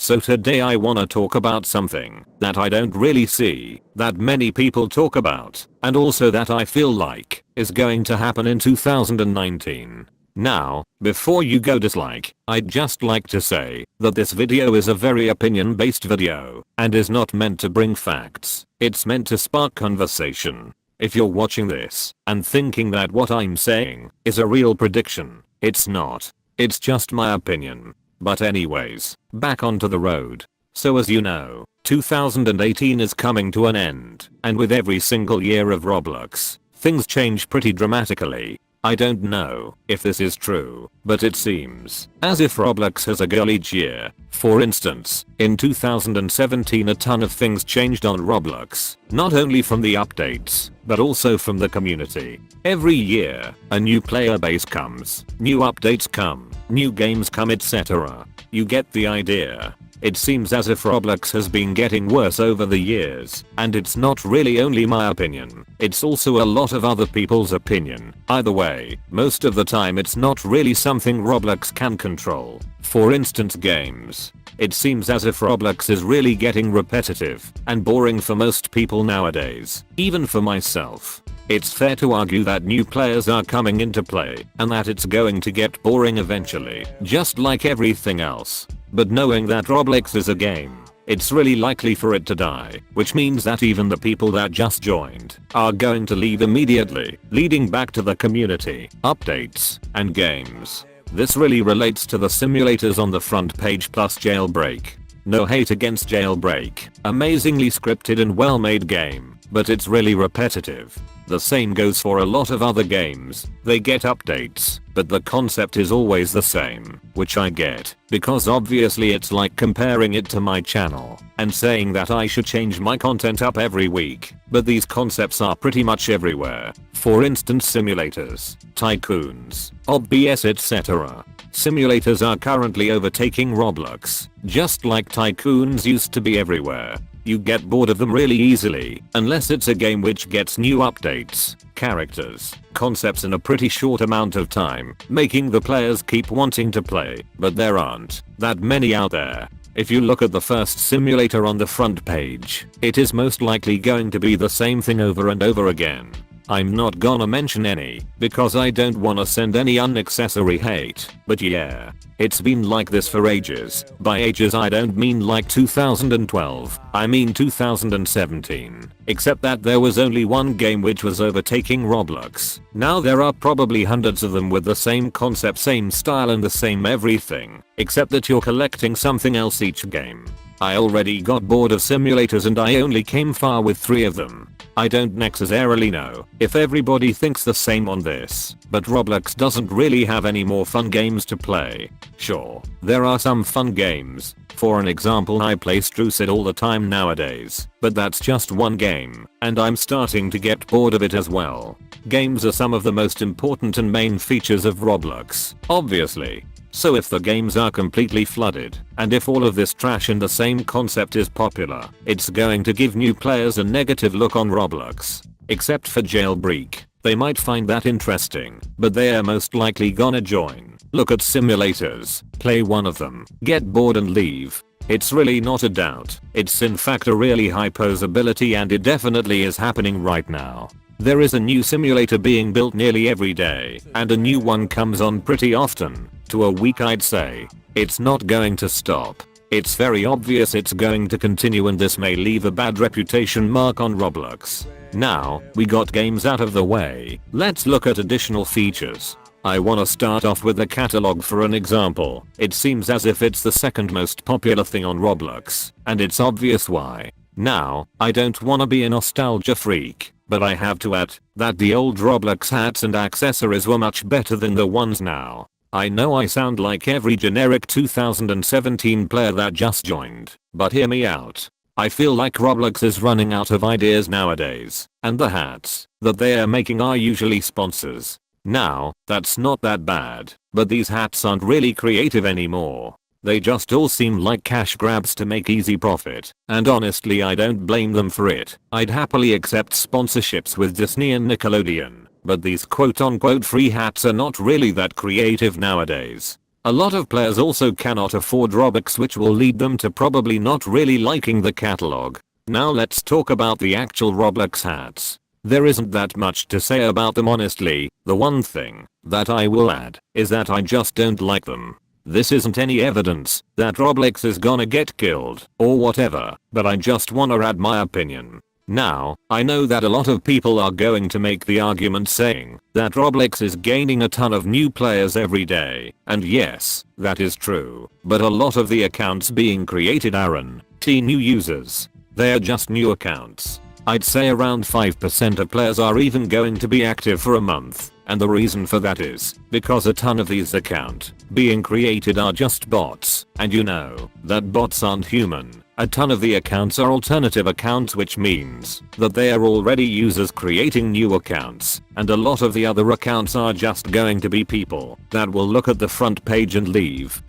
So today I wanna talk about something that I don't really see that many people talk about, and also that I feel like is going to happen in 2019. Now, before you go dislike, I'd just like to say that this video is a very opinion-based video and is not meant to bring facts. It's meant to spark conversation. If you're watching this and thinking that what I'm saying is a real prediction, it's not. It's just my opinion. But anyways, back onto the road. So as you know, 2018 is coming to an end, and with every single year of Roblox, things change pretty dramatically. I don't know if this is true, but it seems as if Roblox has a goal each year. For instance, in 2017 a ton of things changed on Roblox, not only from the updates, but also from the community. Every year, a new player base comes, new updates come, new games come, etc. You get the idea. It seems as if Roblox has been getting worse over the years, and it's not really only my opinion, it's also a lot of other people's opinion. Either way, most of the time it's not really something Roblox can control. For instance, games. It seems as if Roblox is really getting repetitive and boring for most people nowadays, even for myself. It's fair to argue that new players are coming into play and that it's going to get boring eventually, just like everything else. But knowing that Roblox is a game, it's really likely for it to die, which means that even the people that just joined are going to leave immediately, leading back to the community, updates, and games. This really relates to the simulators on the front page plus Jailbreak. No hate against Jailbreak, amazingly scripted and well-made game, but it's really repetitive. The same goes for a lot of other games. They get updates, but the concept is always the same, which I get, because obviously it's like comparing it to my channel and saying that I should change my content up every week, but these concepts are pretty much everywhere. For instance, simulators, tycoons, obvious, etc. Simulators are currently overtaking Roblox, just like tycoons used to be everywhere. You get bored of them really easily, unless it's a game which gets new updates, characters, concepts in a pretty short amount of time, making the players keep wanting to play, but there aren't that many out there. If you look at the first simulator on the front page, it is most likely going to be the same thing over and over again. I'm not gonna mention any, because I don't wanna send any unnecessary hate, but yeah, it's been like this for ages. By ages I don't mean like 2012, I mean 2017. Except that there was only one game which was overtaking Roblox. Now there are probably hundreds of them with the same concept, same style and the same everything, except that you're collecting something else each game. I already got bored of simulators and I only came far with 3 of them. I don't necessarily know if everybody thinks the same on this, but Roblox doesn't really have any more fun games to play. Sure, there are some fun games. For an example, I play Strucid all the time nowadays, but that's just one game, and I'm starting to get bored of it as well. Games are some of the most important and main features of Roblox, obviously. So if the games are completely flooded, and if all of this trash and the same concept is popular, it's going to give new players a negative look on Roblox. Except for Jailbreak, they might find that interesting, but they are most likely gonna join. Look at simulators, play one of them, get bored and leave. It's really not a doubt, it's in fact a really high possibility, and it definitely is happening right now. There is a new simulator being built nearly every day, and a new one comes on pretty often, to a week I'd say. It's not going to stop. It's very obvious it's going to continue, and this may leave a bad reputation mark on Roblox. Now, we got games out of the way, let's look at additional features. I wanna start off with the catalog for an example. It seems as if it's the second most popular thing on Roblox, and it's obvious why. Now, I don't wanna be a nostalgia freak, but I have to add that the old Roblox hats and accessories were much better than the ones now. I know I sound like every generic 2017 player that just joined, but hear me out. I feel like Roblox is running out of ideas nowadays, and the hats that they are making are usually sponsors. Now, that's not that bad, but these hats aren't really creative anymore. They just all seem like cash grabs to make easy profit, and honestly I don't blame them for it. I'd happily accept sponsorships with Disney and Nickelodeon, but these quote-unquote free hats are not really that creative nowadays. A lot of players also cannot afford Robux, which will lead them to probably not really liking the catalog. Now let's talk about the actual Roblox hats. There isn't that much to say about them honestly. The one thing that I will add is that I just don't like them. This isn't any evidence that Roblox is gonna get killed or whatever, but I just wanna add my opinion. Now, I know that a lot of people are going to make the argument saying that Roblox is gaining a ton of new players every day, and yes, that is true, but a lot of the accounts being created aren't new users. They are just new accounts. I'd say around 5% of players are even going to be active for a month, and the reason for that is because a ton of these accounts being created are just bots, and you know that bots aren't human. A ton of the accounts are alternative accounts, which means that they are already users creating new accounts, and a lot of the other accounts are just going to be people that will look at the front page and leave.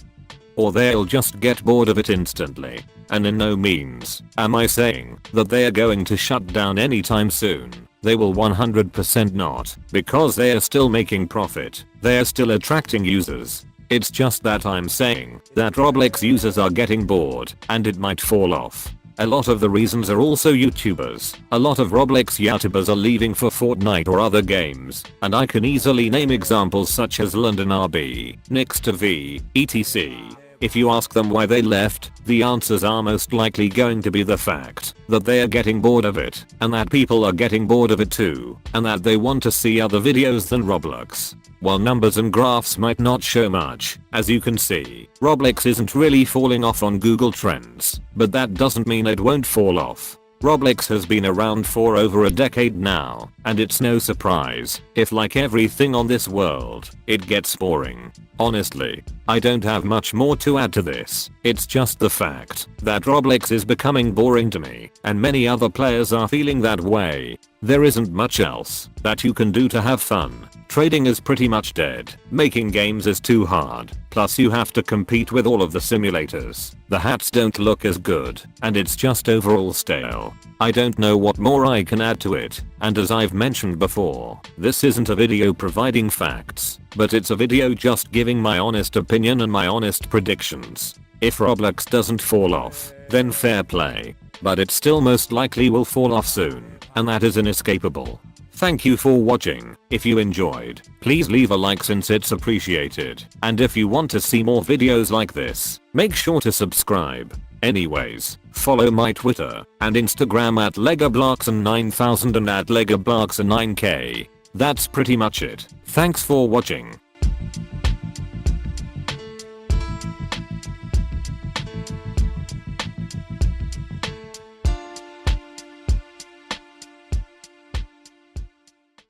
Or they'll just get bored of it instantly. And in no means am I saying that they are going to shut down anytime soon. They will 100% not, because they are still making profit. They are still attracting users. It's just that I'm saying that Roblox users are getting bored and it might fall off. A lot of the reasons are also YouTubers. A lot of Roblox YouTubers are leaving for Fortnite or other games, and I can easily name examples such as London RB, Next to V, etc. If you ask them why they left, the answers are most likely going to be the fact that they are getting bored of it, and that people are getting bored of it too, and that they want to see other videos than Roblox. While numbers and graphs might not show much, as you can see, Roblox isn't really falling off on Google Trends, but that doesn't mean it won't fall off. Roblox has been around for over a decade now, and it's no surprise if, like everything on this world, it gets boring. Honestly, I don't have much more to add to this. It's just the fact that Roblox is becoming boring to me, and many other players are feeling that way. There isn't much else that you can do to have fun. Trading is pretty much dead. Making games is too hard. Plus you have to compete with all of the simulators. The hats don't look as good, and it's just overall stale. I don't know what more I can add to it, and as I've mentioned before, this isn't a video providing facts, but it's a video just giving my honest opinion and my honest predictions. If Roblox doesn't fall off, then fair play, but it still most likely will fall off soon, and that is inescapable. Thank you for watching. If you enjoyed, please leave a like since it's appreciated, and if you want to see more videos like this, make sure to subscribe. Anyways, follow my Twitter and Instagram at legobloxian9000 and at legobloxian9k. That's pretty much it. Thanks for watching.